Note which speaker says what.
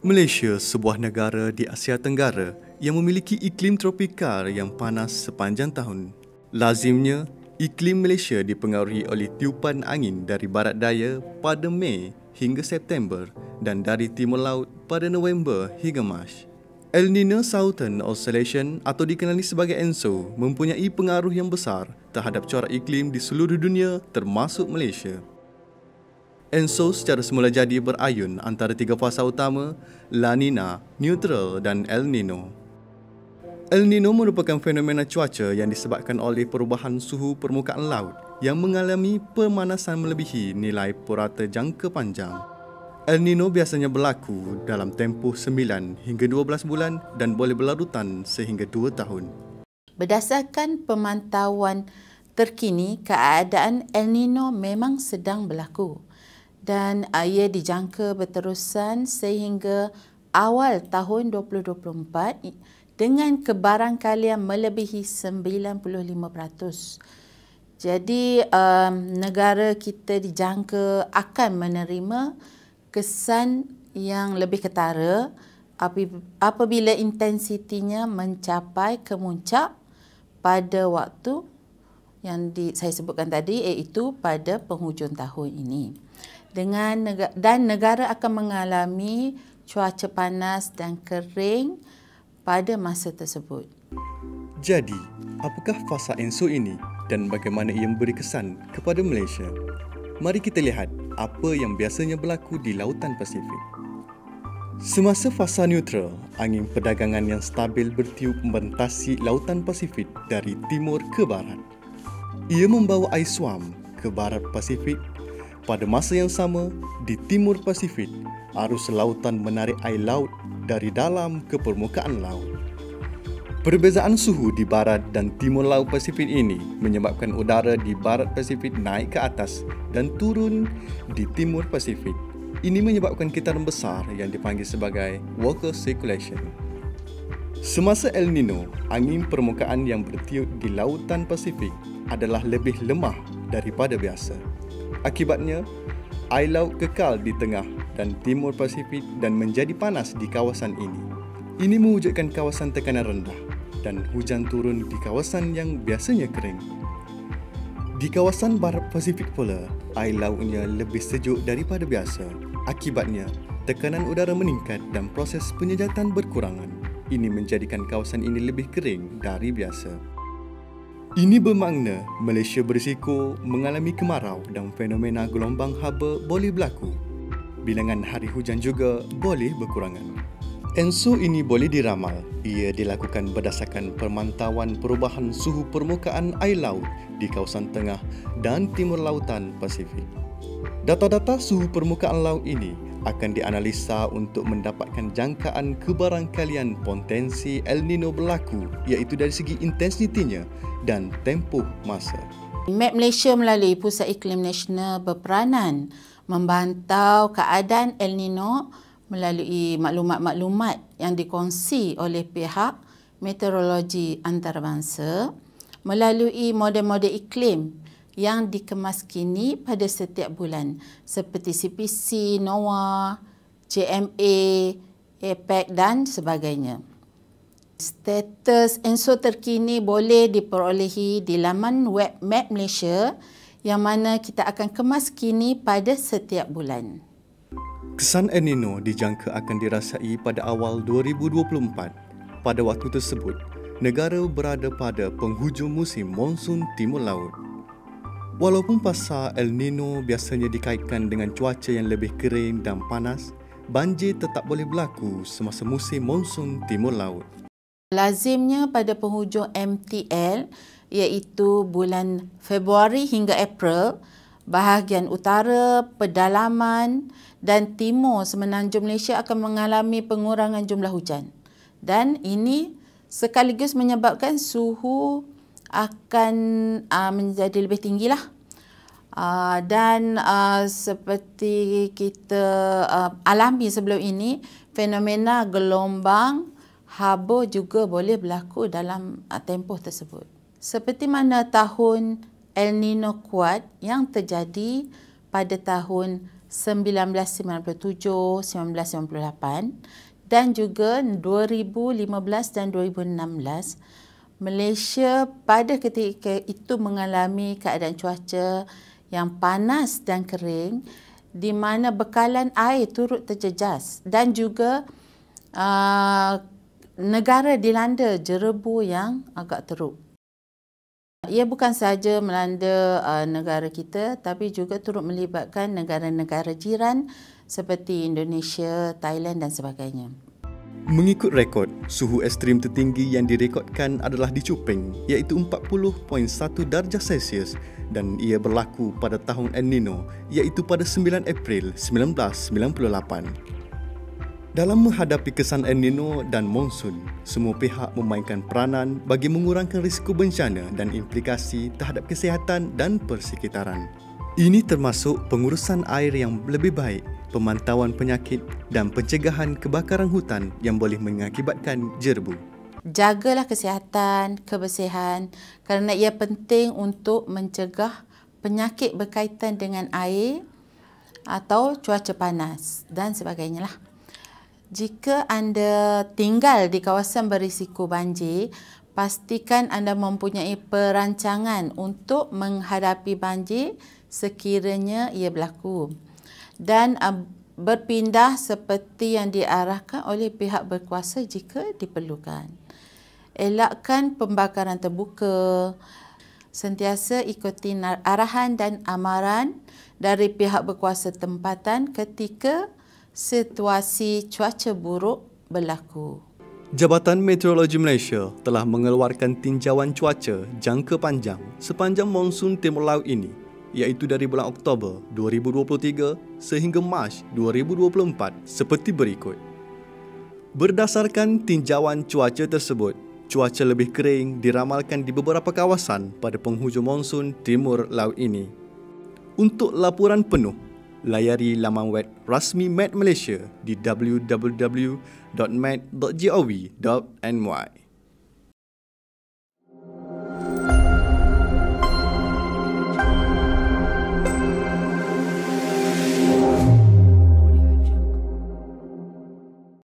Speaker 1: Malaysia, sebuah negara di Asia Tenggara yang memiliki iklim tropikal yang panas sepanjang tahun. Lazimnya, iklim Malaysia dipengaruhi oleh tiupan angin dari barat daya pada Mei hingga September dan dari timur laut pada November hingga Mac. El Niño Southern Oscillation atau dikenali sebagai ENSO mempunyai pengaruh yang besar terhadap corak iklim di seluruh dunia termasuk Malaysia. ENSO secara semula jadi berayun antara tiga fasa utama, La Nina, Neutral dan El Nino. El Nino merupakan fenomena cuaca yang disebabkan oleh perubahan suhu permukaan laut yang mengalami pemanasan melebihi nilai purata jangka panjang. El Nino biasanya berlaku dalam tempoh 9 hingga 12 bulan dan boleh berlarutan sehingga 2 tahun.
Speaker 2: Berdasarkan pemantauan terkini, keadaan El Nino memang sedang berlaku dan ia dijangka berterusan sehingga awal tahun 2024 dengan kebarangkalian melebihi 95%. Jadi negara kita dijangka akan menerima kesan yang lebih ketara apabila intensitinya mencapai kemuncak pada waktu yang saya sebutkan tadi, iaitu pada penghujung tahun ini. Dan negara akan mengalami cuaca panas dan kering pada masa tersebut.
Speaker 1: Jadi, apakah fasa ENSO ini dan bagaimana ia memberi kesan kepada Malaysia? Mari kita lihat apa yang biasanya berlaku di Lautan Pasifik. Semasa fasa neutral, angin perdagangan yang stabil bertiup membentasi Lautan Pasifik dari timur ke barat. Ia membawa ais swam ke barat Pasifik. Pada masa yang sama, di timur Pasifik, arus lautan menarik air laut dari dalam ke permukaan laut. Perbezaan suhu di barat dan timur laut Pasifik ini menyebabkan udara di barat Pasifik naik ke atas dan turun di timur Pasifik. Ini menyebabkan getaran besar yang dipanggil sebagai water circulation. Semasa El Nino, angin permukaan yang bertiup di lautan Pasifik adalah lebih lemah daripada biasa. Akibatnya, air laut kekal di tengah dan timur Pasifik dan menjadi panas di kawasan ini. Ini mewujudkan kawasan tekanan rendah dan hujan turun di kawasan yang biasanya kering. Di kawasan barat Pasifik pula, air lautnya lebih sejuk daripada biasa. Akibatnya, tekanan udara meningkat dan proses penyejatan berkurangan. Ini menjadikan kawasan ini lebih kering dari biasa. Ini bermakna Malaysia berisiko mengalami kemarau dan fenomena gelombang haba boleh berlaku. Bilangan hari hujan juga boleh berkurangan. ENSO ini boleh diramal. Ia dilakukan berdasarkan pemantauan perubahan suhu permukaan air laut di kawasan tengah dan timur lautan Pasifik. Data-data suhu permukaan laut ini akan dianalisa untuk mendapatkan jangkaan kebarangkalian potensi El Nino berlaku, iaitu dari segi intensitinya dan tempoh masa.
Speaker 2: Met Malaysia melalui Pusat Iklim Nasional berperanan memantau keadaan El Nino melalui maklumat-maklumat yang dikongsi oleh pihak meteorologi antarabangsa melalui model-model iklim yang dikemas kini pada setiap bulan seperti CPC, NOAA, JMA, APEC dan sebagainya. Status ENSO terkini boleh diperolehi di laman web Met Malaysia yang mana kita akan kemas kini pada setiap bulan.
Speaker 1: Kesan El Nino dijangka akan dirasai pada awal 2024. Pada waktu tersebut, negara berada pada penghujung musim monsun timur laut. Walaupun fasa El Nino biasanya dikaitkan dengan cuaca yang lebih kering dan panas, banjir tetap boleh berlaku semasa musim monsun timur laut.
Speaker 2: Lazimnya pada penghujung MTL iaitu bulan Februari hingga April, bahagian utara, pedalaman dan timur semenanjung Malaysia akan mengalami pengurangan jumlah hujan. Dan ini sekaligus menyebabkan suhu akan menjadi lebih tinggilah. Dan seperti kita alami sebelum ini, fenomena gelombang haba juga boleh berlaku dalam tempoh tersebut. Seperti mana tahun El Nino kuat yang terjadi pada tahun 1997, 1998 dan juga 2015 dan 2016, Malaysia pada ketika itu mengalami keadaan cuaca yang panas dan kering di mana bekalan air turut terjejas dan juga negara dilanda jerebu yang agak teruk. Ia bukan sahaja melanda negara kita tapi juga turut melibatkan negara-negara jiran seperti Indonesia, Thailand dan sebagainya.
Speaker 1: Mengikut rekod, suhu ekstrim tertinggi yang direkodkan adalah di Chupeng iaitu 40.1 darjah Celsius dan ia berlaku pada tahun El Nino iaitu pada 9 April 1998. Dalam menghadapi kesan El Nino dan monsun, semua pihak memainkan peranan bagi mengurangkan risiko bencana dan implikasi terhadap kesihatan dan persekitaran. Ini termasuk pengurusan air yang lebih baik, pemantauan penyakit dan pencegahan kebakaran hutan yang boleh mengakibatkan jerebu.
Speaker 2: Jagalah kesihatan, kebersihan kerana ia penting untuk mencegah penyakit berkaitan dengan air atau cuaca panas dan sebagainya lah. Jika anda tinggal di kawasan berisiko banjir, pastikan anda mempunyai perancangan untuk menghadapi banjir sekiranya ia berlaku dan berpindah seperti yang diarahkan oleh pihak berkuasa jika diperlukan. Elakkan pembakaran terbuka. Sentiasa ikuti arahan dan amaran dari pihak berkuasa tempatan ketika situasi cuaca buruk berlaku.
Speaker 1: Jabatan Meteorologi Malaysia telah mengeluarkan tinjauan cuaca jangka panjang sepanjang monsun timur laut ini iaitu dari bulan Oktober 2023 sehingga Mac 2024 seperti berikut. Berdasarkan tinjauan cuaca tersebut, cuaca lebih kering diramalkan di beberapa kawasan pada penghujung monsun timur laut ini. Untuk laporan penuh, layari laman web rasmi Met Malaysia di www.met.gov.my.